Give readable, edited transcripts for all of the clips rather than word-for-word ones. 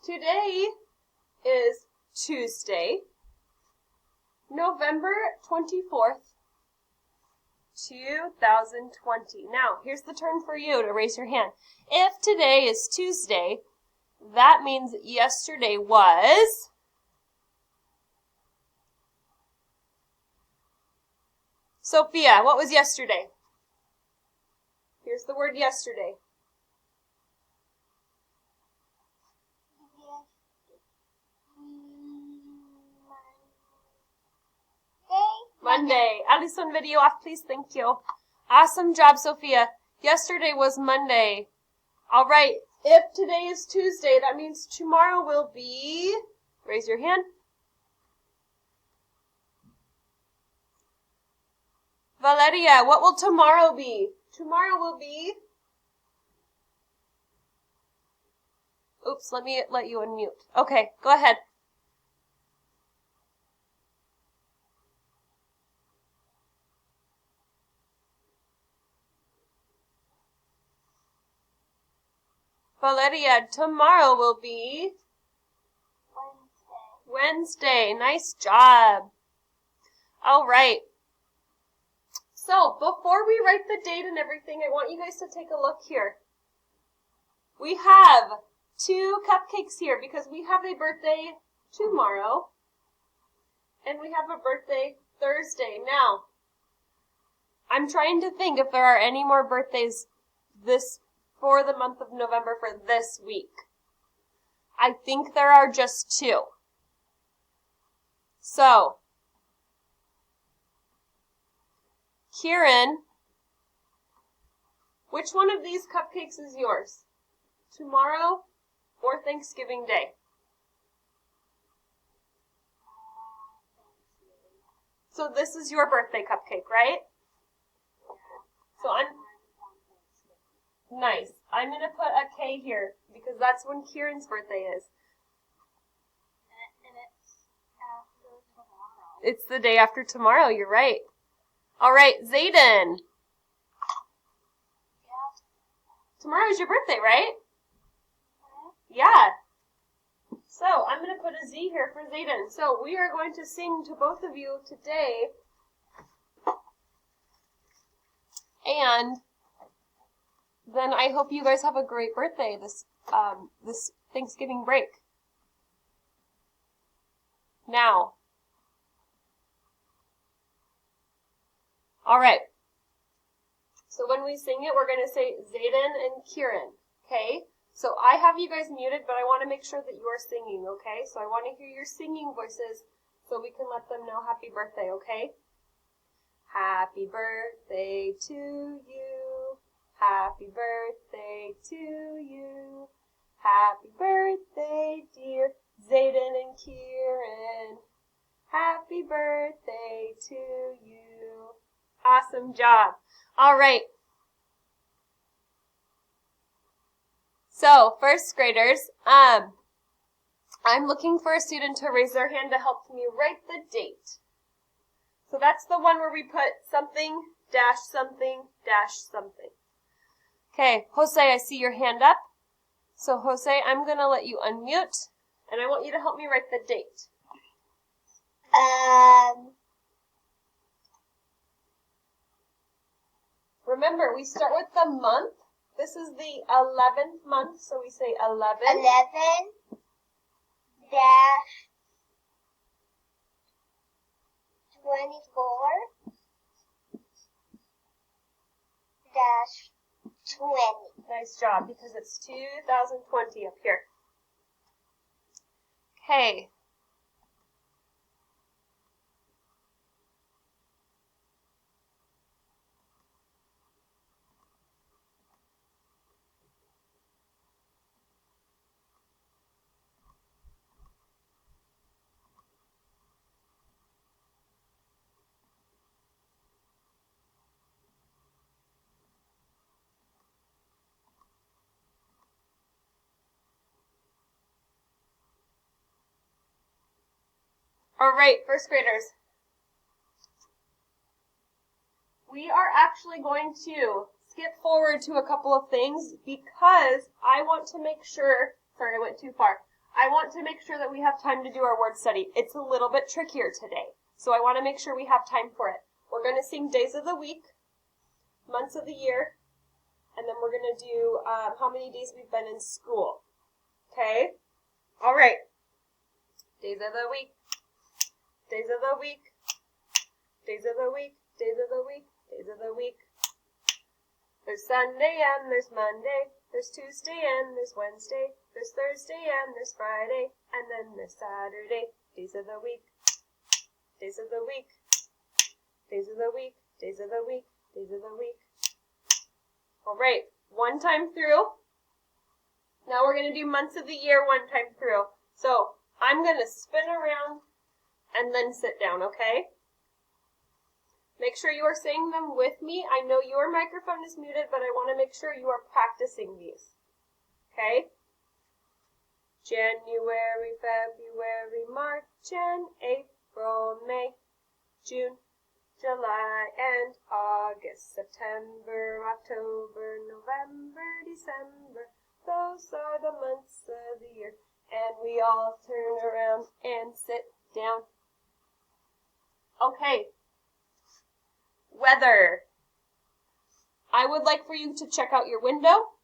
Today is Tuesday, November 24th, 2020. Now, here's the turn for you to raise your hand. If today is Tuesday, that means yesterday was... Sophia, what was yesterday? Here's the word yesterday. Monday. Allison, video off, please. Thank you. Awesome job, Sophia. Yesterday was Monday. All right. If today is Tuesday, that means tomorrow will be... Raise your hand. Valeria, what will tomorrow be? Tomorrow will be... Oops, let me let you unmute. Okay, go ahead. Valeria, tomorrow will be... Wednesday. Nice job. All right. So, before we write the date and everything, I want you guys to take a look here. We have 2 cupcakes here because we have a birthday tomorrow and we have a birthday Thursday. Now, I'm trying to think if there are any more birthdays for the month of November for this week. I think there are just 2. So, Kieran, which one of these cupcakes is yours? Tomorrow or Thanksgiving Day? So this is your birthday cupcake, right? So nice. I'm going to put a K here because that's when Kieran's birthday is. And it's after tomorrow. It's the day after tomorrow, you're right. All right, Zayden. Yeah. Tomorrow is your birthday, right? Yeah. So I'm going to put a Z here for Zayden. So we are going to sing to both of you today. And then I hope you guys have a great birthday this Thanksgiving break. Now. All right. So when we sing it, we're going to say Zayden and Kieran. Okay? So I have you guys muted, but I want to make sure that you are singing, okay? So I want to hear your singing voices so we can let them know happy birthday, okay? Happy birthday to you. Happy birthday to you. Happy birthday, dear Zayden and Kieran. Happy birthday to you. Awesome job. All right. So, first graders, I'm looking for a student to raise their hand to help me write the date. So that's the one where we put something, dash something, dash something. Okay, Jose, I see your hand up. So, Jose, I'm going to let you unmute, and I want you to help me write the date. Remember, we start with the month. This is the 11th month, so we say 11. 11-24-20. Nice job, because it's 2020 up here. Okay. All right, first graders. We are actually going to skip forward to a couple of things because I want to make sure, sorry, I went too far. I want to make sure that we have time to do our word study. It's a little bit trickier today, so I want to make sure we have time for it. We're going to sing days of the week, months of the year, and then we're going to do how many days we've been in school. Okay? All right. Days of the week, days of the week, days of the week, days of the week, days of the week. There's Sunday and there's Monday, there's Tuesday and there's Wednesday, there's Thursday and there's Friday, and then there's Saturday. Days of the week, days of the week, days of the week, days of the week, days of the week. All right, one time through. Now we're going to do months of the year one time through. So I'm going to spin around and then sit down, okay? Make sure you are saying them with me. I know your microphone is muted, but I want to make sure you are practicing these. Okay? January, February, March, and April, May, June, July, and August, September, October, November, December. Those are the months of the year. And we all turn around and sit down. Okay. Weather. I would like for you to check out your window,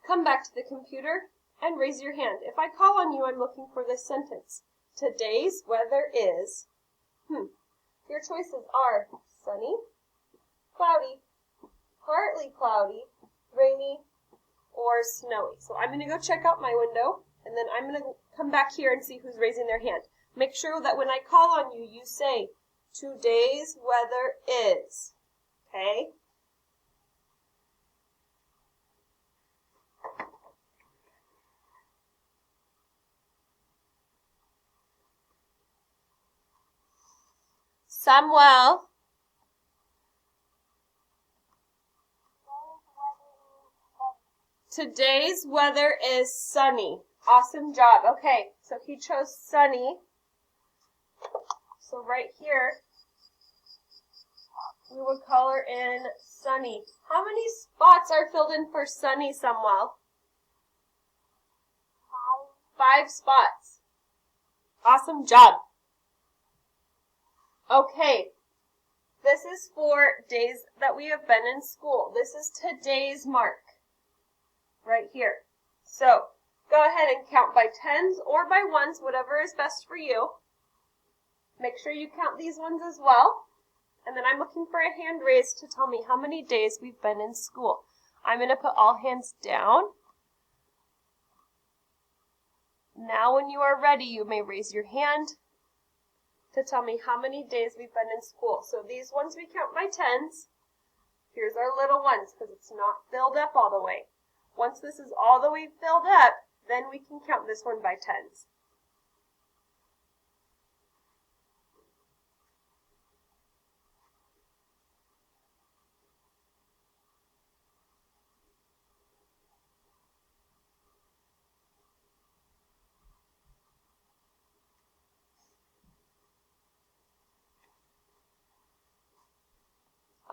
come back to the computer, and raise your hand. If I call on you, I'm looking for this sentence. Today's weather is, Your choices are sunny, cloudy, partly cloudy, rainy, or snowy. So I'm going to go check out my window, and then I'm going to come back here and see who's raising their hand. Make sure that when I call on you, you say, today's weather is, okay? Samuel. Today's weather is sunny. Awesome job. Okay, so he chose sunny. So right here, we would color in sunny. How many spots are filled in for sunny, Samuel? 5 spots. Awesome job. Okay, this is for days that we have been in school. This is today's mark, right here. So, go ahead and count by tens or by ones, whatever is best for you. Make sure you count these ones as well. And then I'm looking for a hand raised to tell me how many days we've been in school. I'm going to put all hands down. Now when you are ready, you may raise your hand to tell me how many days we've been in school. So these ones we count by tens. Here's our little ones because it's not filled up all the way. Once this is all the way filled up, then we can count this one by tens.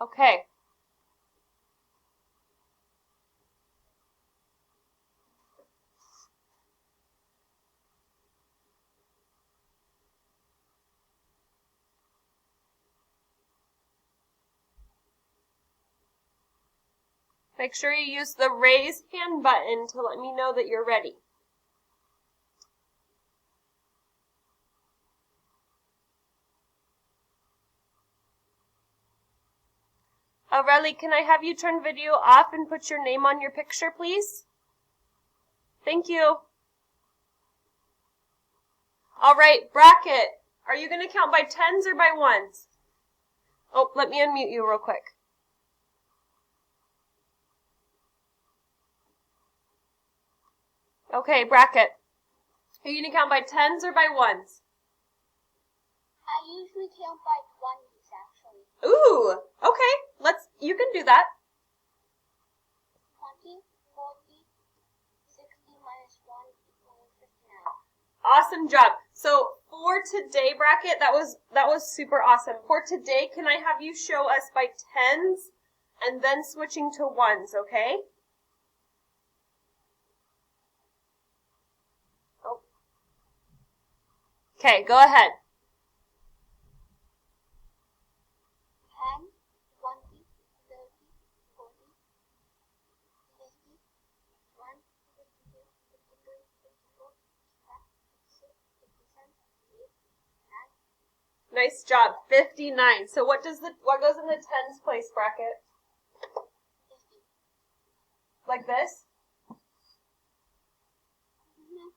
Okay. Make sure you use the raise hand button to let me know that you're ready. Aurelie, can I have you turn video off and put your name on your picture, please? Thank you. All right, bracket. Are you going to count by tens or by ones? Oh, let me unmute you real quick. Okay, bracket. Are you going to count by tens or by ones? I usually count by 20s, actually. Ooh, okay. You can do that. 20, 40, 60 minus 1 equals 59. Awesome job. So for today, bracket, that was super awesome. For today, can I have you show us by tens and then switching to ones, okay? Oh, Okay, go ahead. 10, 20, 30, 40, 50, 51, 52, 53, 54, 55, 56, 57, 58, 59. Nice job. 59. So what goes in the tens place bracket? 50. Like this? Mhm.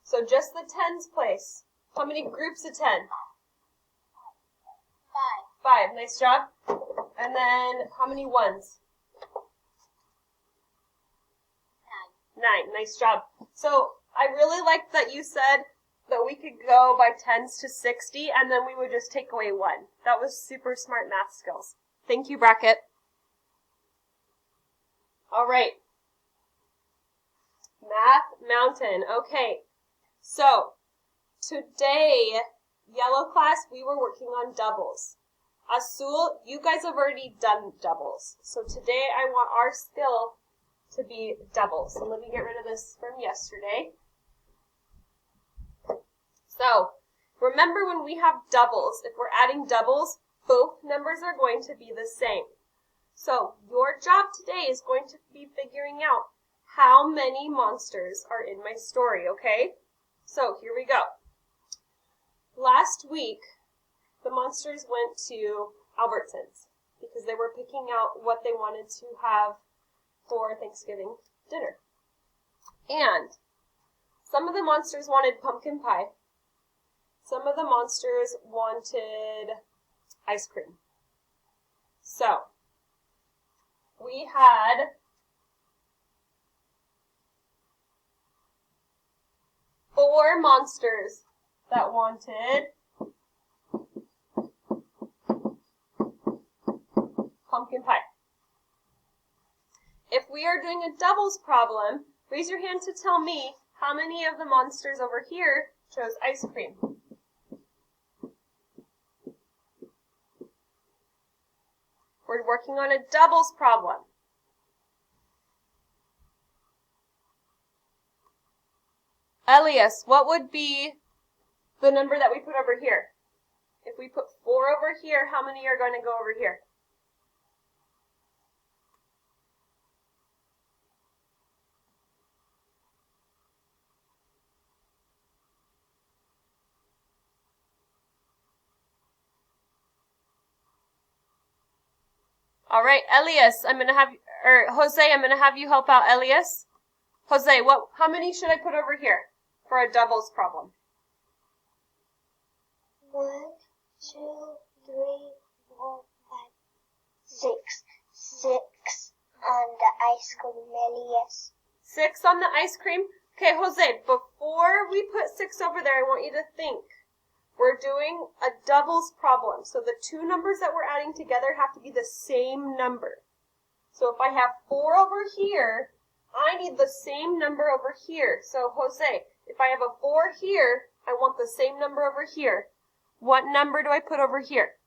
So just the tens place. How many groups of 10? 5. 5. Nice job. And then how many ones? 9. 9. Nice job. So I really liked that you said that we could go by tens to 60 and then we would just take away 1. That was super smart math skills. Thank you, Brackett. All right. Math Mountain. Okay. So today, yellow class, we were working on doubles. Azul, you guys have already done doubles. So today I want our skill to be doubles. So let me get rid of this from yesterday. So remember when we have doubles, if we're adding doubles, both numbers are going to be the same. So your job today is going to be figuring out how many monsters are in my story, okay? So here we go. Last week, the monsters went to Albertsons because they were picking out what they wanted to have for Thanksgiving dinner. And some of the monsters wanted pumpkin pie. Some of the monsters wanted ice cream. So we had 4 monsters that wanted pumpkin pie. If we are doing a doubles problem, raise your hand to tell me how many of the monsters over here chose ice cream. We're working on a doubles problem. Elias, what would be the number that we put over here? If we put 4 over here, how many are going to go over here? All right, Elias, Jose, I'm going to have you help out Elias. Jose, how many should I put over here for a doubles problem? 1, 2, 3, 4, 5, 6. 6 on the ice cream, Elias. 6 on the ice cream? Okay, Jose, before we put 6 over there, I want you to think. We're doing a doubles problem. So the 2 numbers that we're adding together have to be the same number. So if I have 4 over here, I need the same number over here. So Jose, if I have a 4 here, I want the same number over here. What number do I put over here?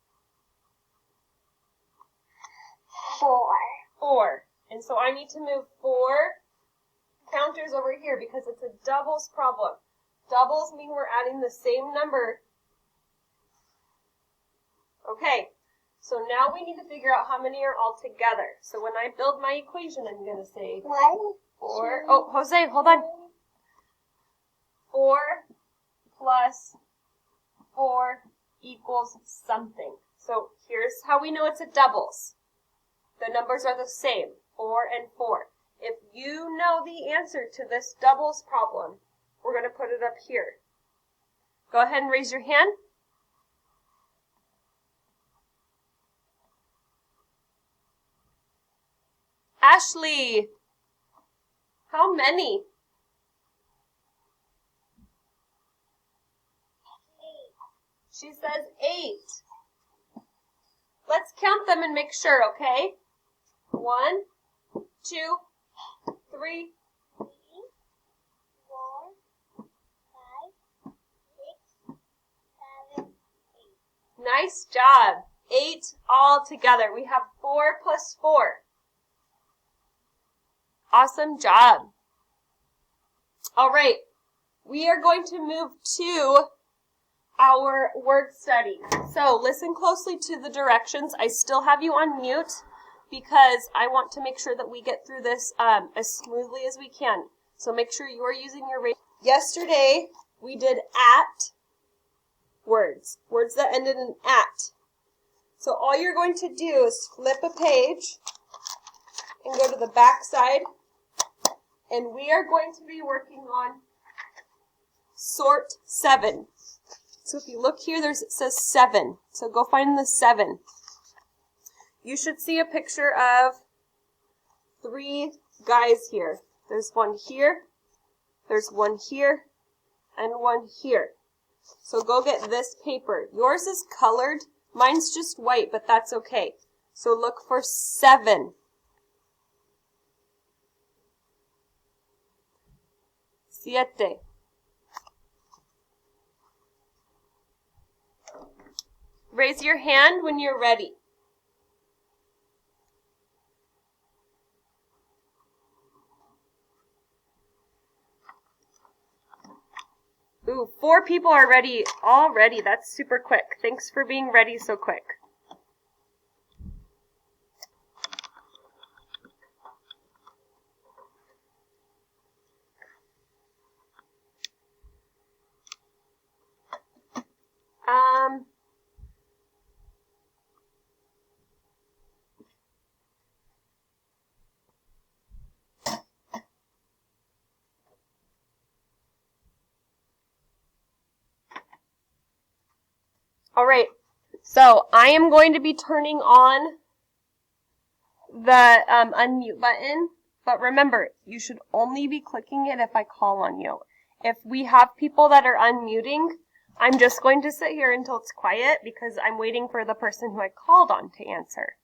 4. 4. And so I need to move 4 counters over here because it's a doubles problem. Doubles mean we're adding the same number. Okay, so now we need to figure out how many are all together. So when I build my equation, I'm going to say 1, 4. 2, Oh, Jose, hold on. 4 plus 4 equals something. So here's how we know it's a doubles. The numbers are the same, 4 and 4. If you know the answer to this doubles problem, we're going to put it up here. Go ahead and raise your hand. Ashley, how many? 8. She says 8. Let's count them and make sure, okay? 1, 2, 3. 4, 5, 6, 7, 8. Nice job. 8 all together. We have 4 plus 4. Awesome job. All right. we are going to move to our word study. So listen closely to the directions. I still have you on mute because I want to make sure that we get through this as smoothly as we can. So make sure you are using your radio. Yesterday, we did at words that ended in at. So all you're going to do is flip a page and go to the back side, and we are going to be working on sort 7. So if you look here, it says 7. So go find the 7. You should see a picture of 3 guys here. There's one here, there's one here, and one here. So go get this paper. Yours is colored. Mine's just white, but that's okay. So look for 7. Siete. Raise your hand when you're ready. Ooh, 4 people are ready already. That's super quick. Thanks for being ready so quick. All right, so I am going to be turning on the unmute button, but remember, you should only be clicking it if I call on you. If we have people that are unmuting, I'm just going to sit here until it's quiet because I'm waiting for the person who I called on to answer.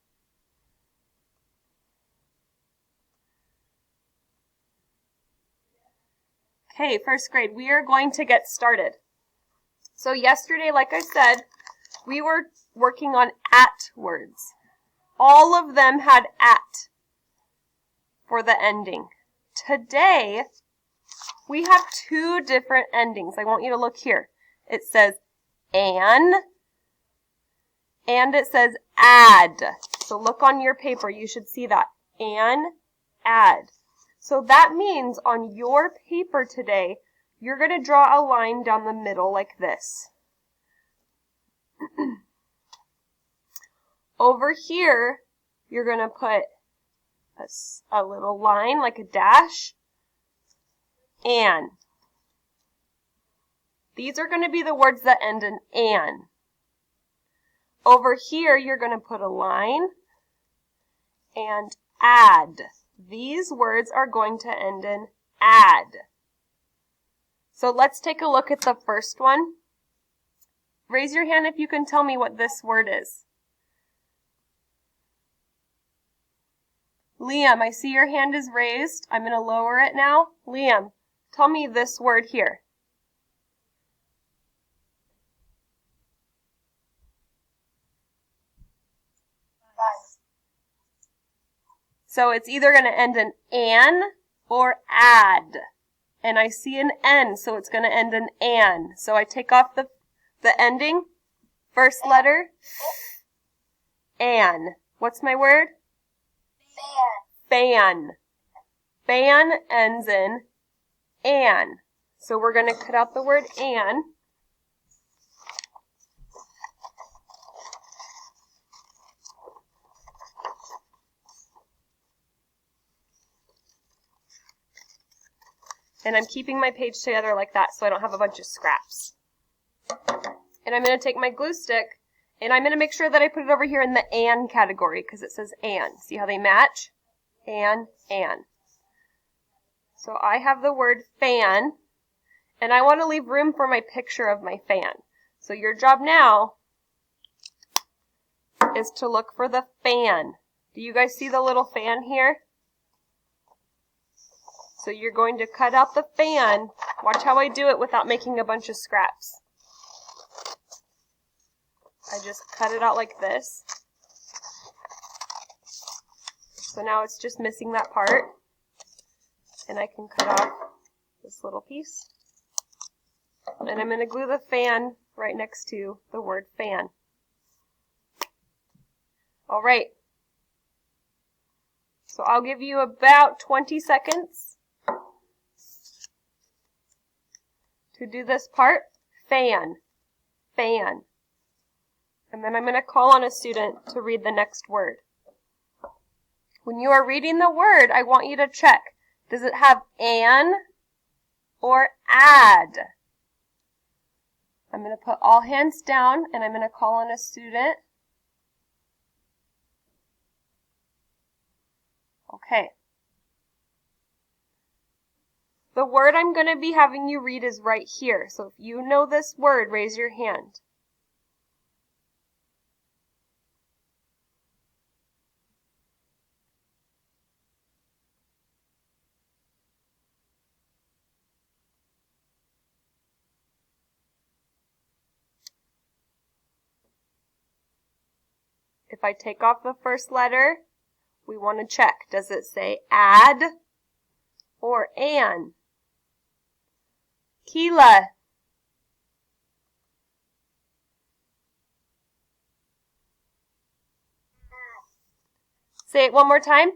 Okay, first grade, we are going to get started. So yesterday, like I said, we were working on at words. All of them had at for the ending. Today, we have 2 different endings. I want you to look here. It says and it says add. So look on your paper. You should see that. And add. So that means on your paper today, you're going to draw a line down the middle like this. Over here, you're going to put a little line like a dash. And. These are going to be the words that end in an. Over here, you're going to put a line and add. These words are going to end in add. So let's take a look at the first one. Raise your hand if you can tell me what this word is. Liam, I see your hand is raised. I'm going to lower it now. Liam, tell me this word here. So it's either going to end in an or add. And I see an N, so it's going to end in an. So I take off the ending, first letter, an. What's my word? Fan. Fan ends in an. So we're going to cut out the word an. And I'm keeping my page together like that so I don't have a bunch of scraps. And I'm going to take my glue stick and I'm going to make sure that I put it over here in the an category because it says an. See how they match? An. So I have the word fan and I want to leave room for my picture of my fan. So your job now is to look for the fan. Do you guys see the little fan here? So you're going to cut out the fan. Watch how I do it without making a bunch of scraps. I just cut it out like this. So now it's just missing that part. And I can cut off this little piece. And I'm going to glue the fan right next to the word fan. All right. So I'll give you about 20 seconds to do this part. Fan, fan. And then I'm going to call on a student to read the next word. When you are reading the word, I want you to check. Does it have an or add? I'm going to put all hands down and I'm going to call on a student. Okay. The word I'm going to be having you read is right here. So if you know this word, raise your hand. If I take off the first letter, we want to check. Does it say add or an? Keela. Say it one more time. If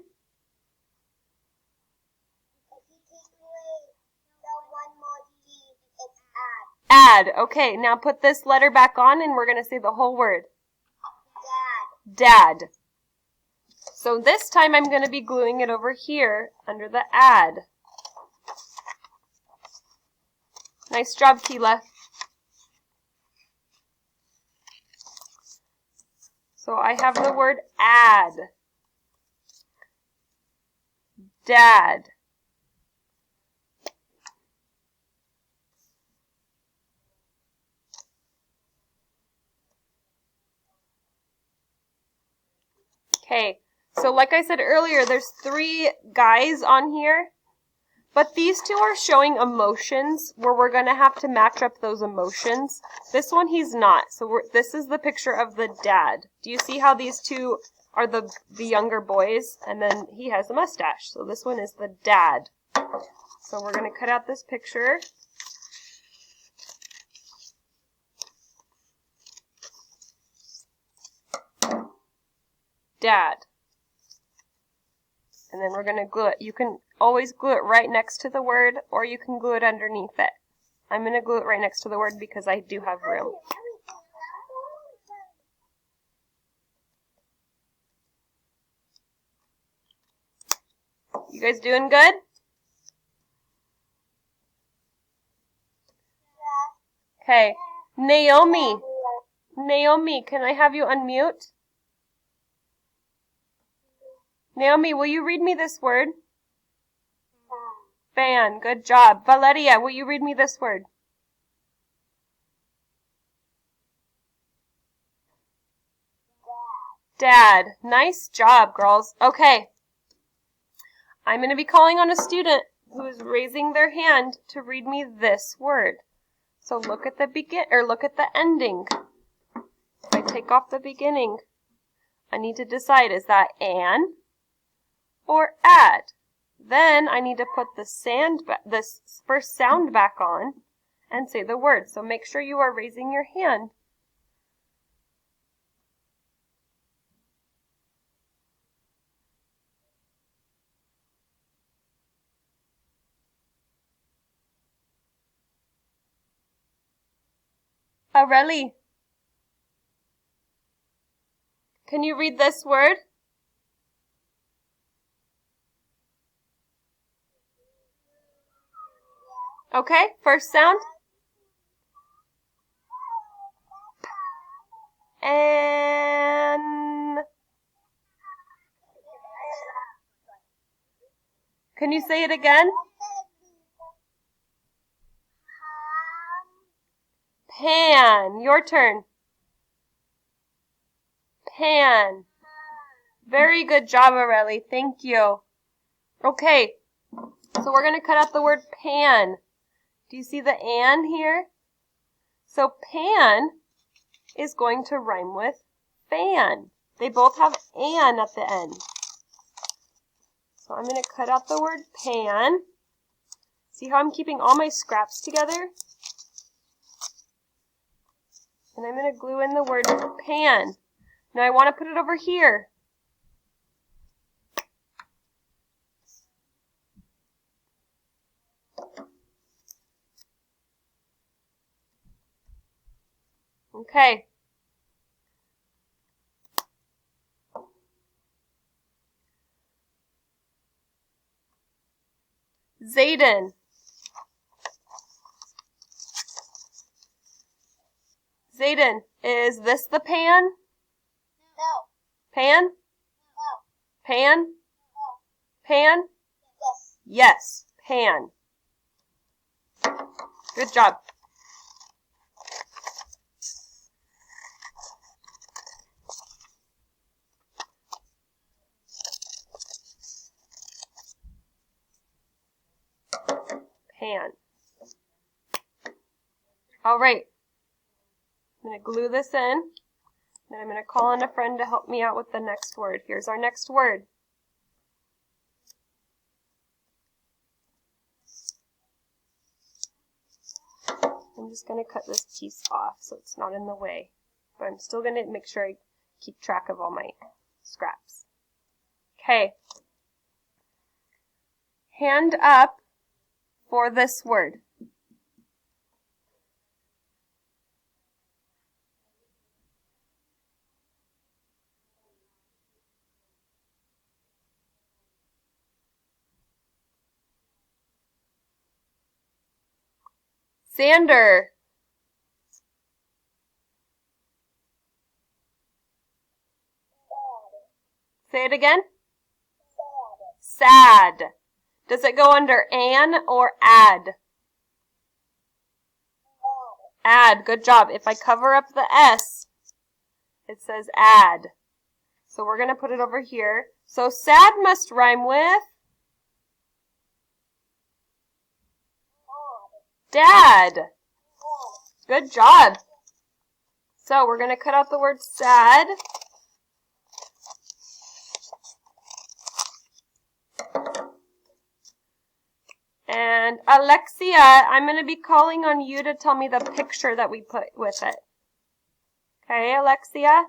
you take away the one more G, it's add. Add. Okay, now put this letter back on and we're going to say the whole word. Dad. Dad. So this time I'm going to be gluing it over here under the add. Nice job, Keela. So I have the word add. Dad. Okay, so like I said earlier, there's 3 guys on here, but these 2 are showing emotions where we're going to have to match up those emotions. This one, he's not. So this is the picture of the dad. Do you see how these 2 are the younger boys? And then he has a mustache. So this one is the dad. So we're going to cut out this picture. Dad. And then we're going to glue it. You can always glue it right next to the word, or you can glue it underneath it. I'm going to glue it right next to the word because I do have room. You guys doing good? Okay. Naomi. Naomi, can I have you unmute? Naomi, will you read me this word? Fan. Good job. Valeria, will you read me this word? Dad. Nice job, girls. Okay. I'm going to be calling on a student who is raising their hand to read me this word. So look at the look at the ending. If I take off the beginning, I need to decide, is that an or add? Then I need to put this first sound back on and say the word. So make sure you are raising your hand. Aurelie, can you read this word? Okay, first sound. And can you say it again? Pan. Your turn. Pan. Very good job, Aurelie. Thank you. Okay, so we're going to cut out the word pan. Do you see the an here? So pan is going to rhyme with fan. They both have an at the end. So I'm going to cut out the word pan. See how I'm keeping all my scraps together? And I'm going to glue in the word pan. Now I want to put it over here. Okay. Zayden. Zayden, is this the pan? No. Pan? No. Pan? No. Pan? Yes. Yes, pan. Good job. Pan. All right. I'm going to glue this in. Then I'm going to call on a friend to help me out with the next word. Here's our next word. I'm just going to cut this piece off so it's not in the way. But I'm still going to make sure I keep track of all my scraps. Okay. Hand up for this word. Xander. Say it again. Sad. Does it go under an or add? Add. Good job. If I cover up the S, it says add. So we're going to put it over here. So sad must rhyme with dad. Good job. So we're going to cut out the word sad. And Alexia, I'm going to be calling on you to tell me the picture that we put with it. Okay, Alexia?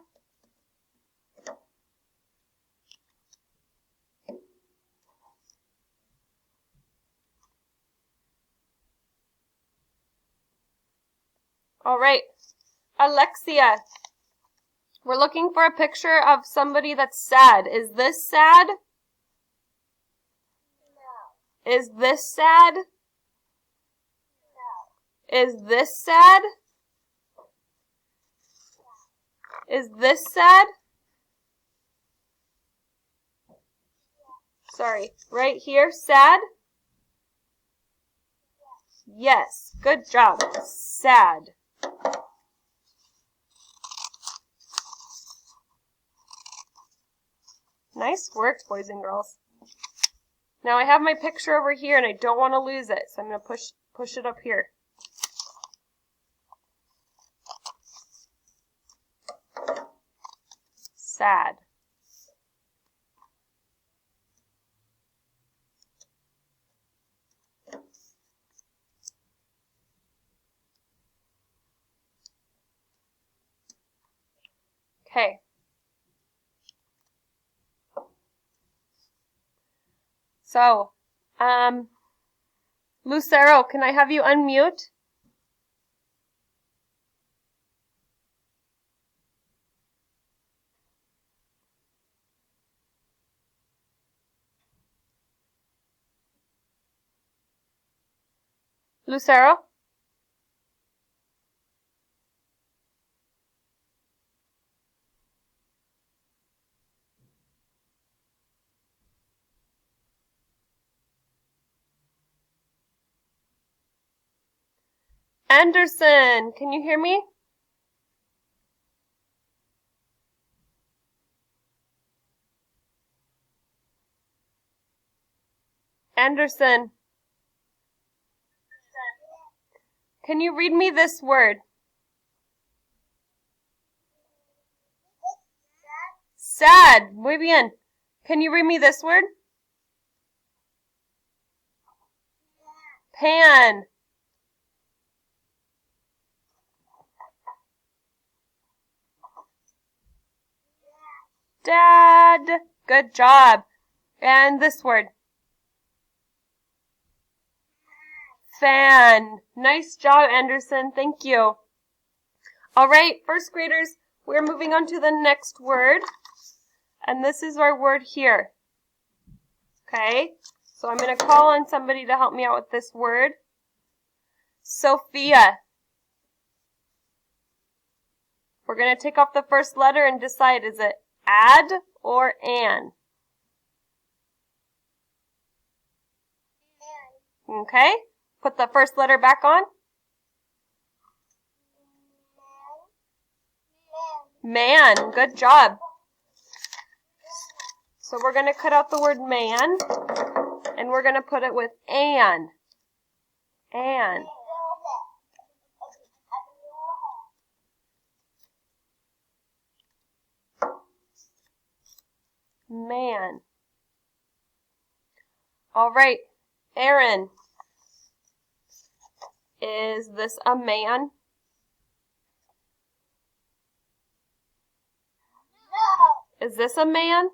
All right, Alexia, we're looking for a picture of somebody that's sad. Is this sad? No. Is this sad? No. Is this sad? Is this sad? Sorry, right here, sad? Yes, good job. Sad. Nice work, boys and girls. Now I have my picture over here and I don't want to lose it, so I'm going to push it up here. Sad. Okay. So, Lucero, can I have you unmute? Lucero? Anderson, can you hear me? Anderson, can you read me this word? Sad. Muy bien. Can you read me this word? Pan. Dad. Good job. And this word. Fan. Nice job, Anderson. Thank you. All right, first graders, we're moving on to the next word. And this is our word here. Okay, so I'm going to call on somebody to help me out with this word. Sophia. We're going to take off the first letter and decide, is it add or an? Okay, put the first letter back on. Man, good job. So we're going to cut out the word man, and we're going to put it with an. An. Man. All right, Aaron. Is this a man? No. Is this a man?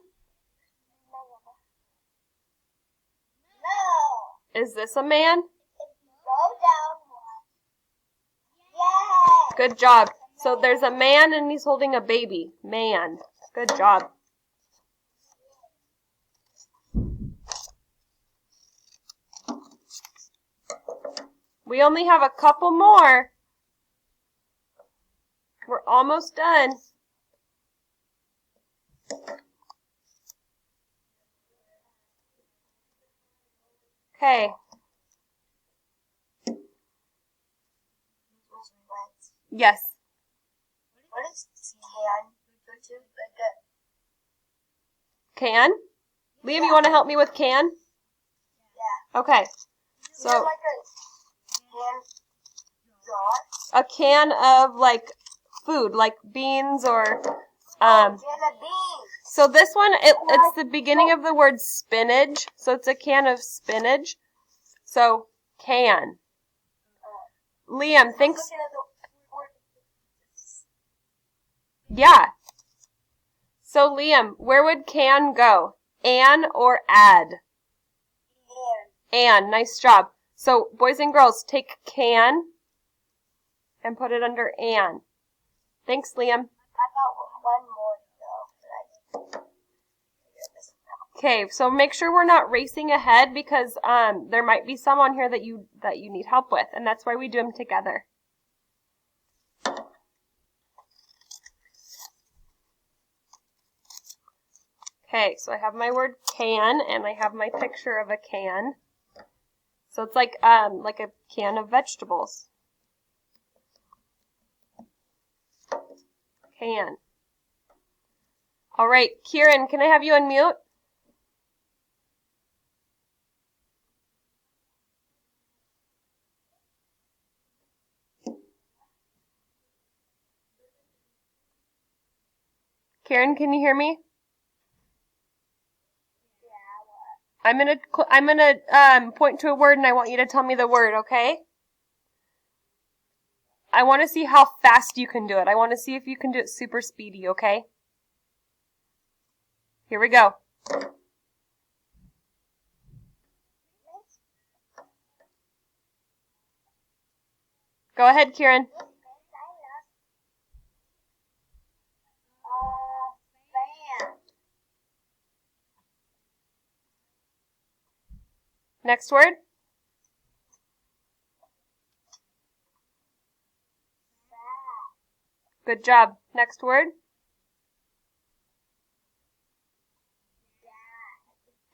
No. Is this a man? Go down one. Yes. Good job. So there's a man and he's holding a baby. Man. Good job. We only have a couple more. We're almost done. Okay. Yes. What is can? Can? Liam, you want to help me with can? Yeah. Okay. So like a a can can jar? of like food, like beans or Can of beans. So this one, it's the beginning of the word spinach. So it's a can of spinach. So can. Liam, thanks. Yeah. So Liam, where would can go? An or add? An. Nice job. So boys and girls, take can and put it under an. Thanks, Liam. I got one more though. Okay, so make sure we're not racing ahead because there might be some on here that you need help with, and that's why we do them together. Okay, so I have my word can, and I have my picture of a can. So it's like a can of vegetables. Can. All right, Kieran, can I have you unmute? Kieran, can you hear me? I'm gonna point to a word and I want you to tell me the word, okay? I want to see how fast you can do it. I want to see if you can do it super speedy, okay? Here we go. Go ahead, Kieran. Next word. Good job. Next word.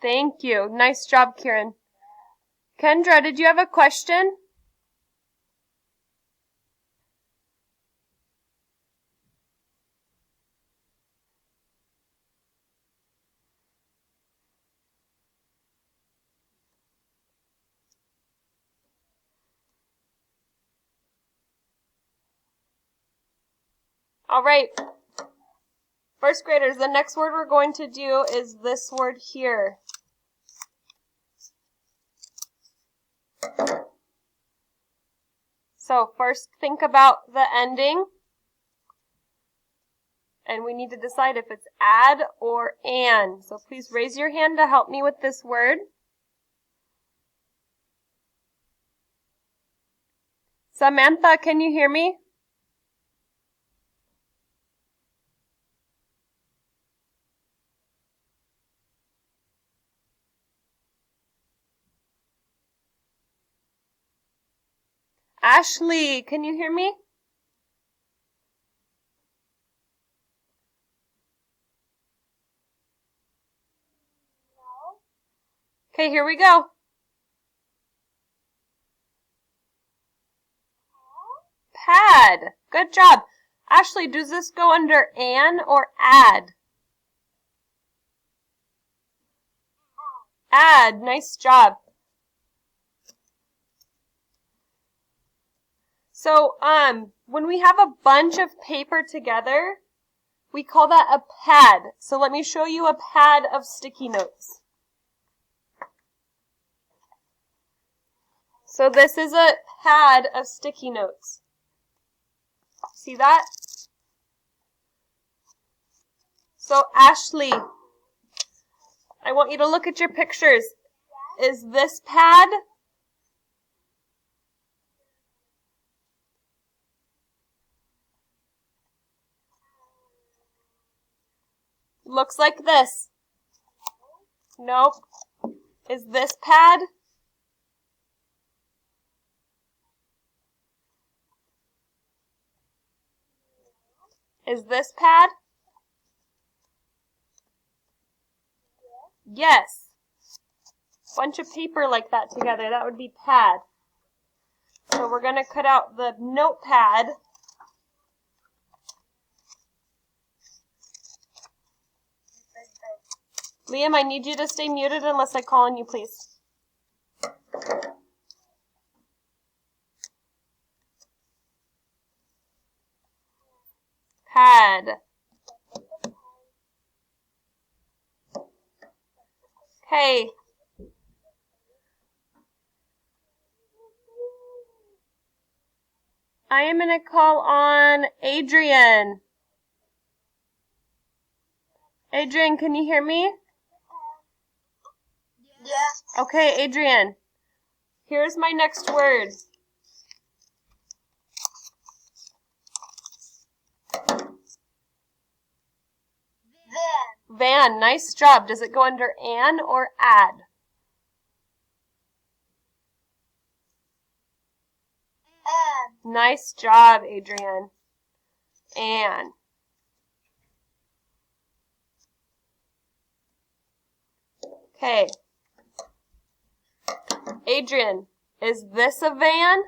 Thank you. Nice job, Kieran. Kendra, did you have a question? All right. First graders, the next word we're going to do is this word here. So first think about the ending. And we need to decide if it's add or an. So please raise your hand to help me with this word. Samantha, can you hear me? Ashley, can you hear me? No. Okay, here we go. Pad. Good job. Ashley, does this go under an or add? Add. Nice job. So, when we have a bunch of paper together, we call that a pad. So let me show you a pad of sticky notes. So this is a pad of sticky notes. See that? So Ashley, I want you to look at your pictures. Is this pad? Looks like this. Nope. Is this pad? Is this pad? Yes. Bunch of paper like that together. That would be pad. So we're going to cut out the notepad. Liam, I need you to stay muted unless I call on you, please. Pad. Okay. I am going to call on Adrian. Adrian, can you hear me? Yeah. Okay, Adrian. Here's my next word. Van. Van. Nice job. Does it go under an or add? And. Nice job, Adrian. An. Okay. Adrian, is this a van?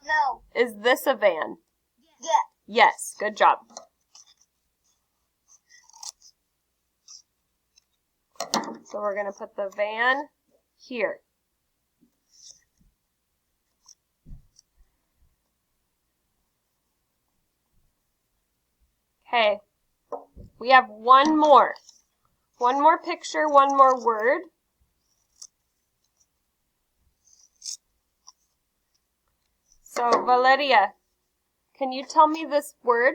No. Is this a van? Yeah. Yes, good job. So we're going to put the van here. Okay, we have one more. One more picture, one more word. So, Valeria, can you tell me this word?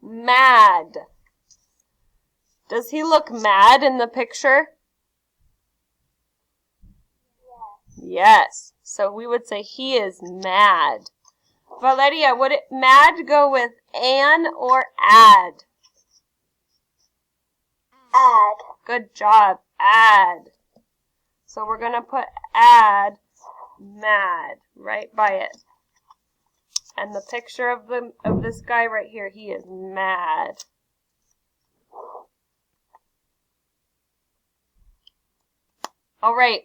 Mad. Does he look mad in the picture? Yes. So we would say he is mad. Valeria, would it mad go with an or add? Add. Good job. Add. So we're going to put add mad right by it. And the picture of this guy right here, he is mad. All right.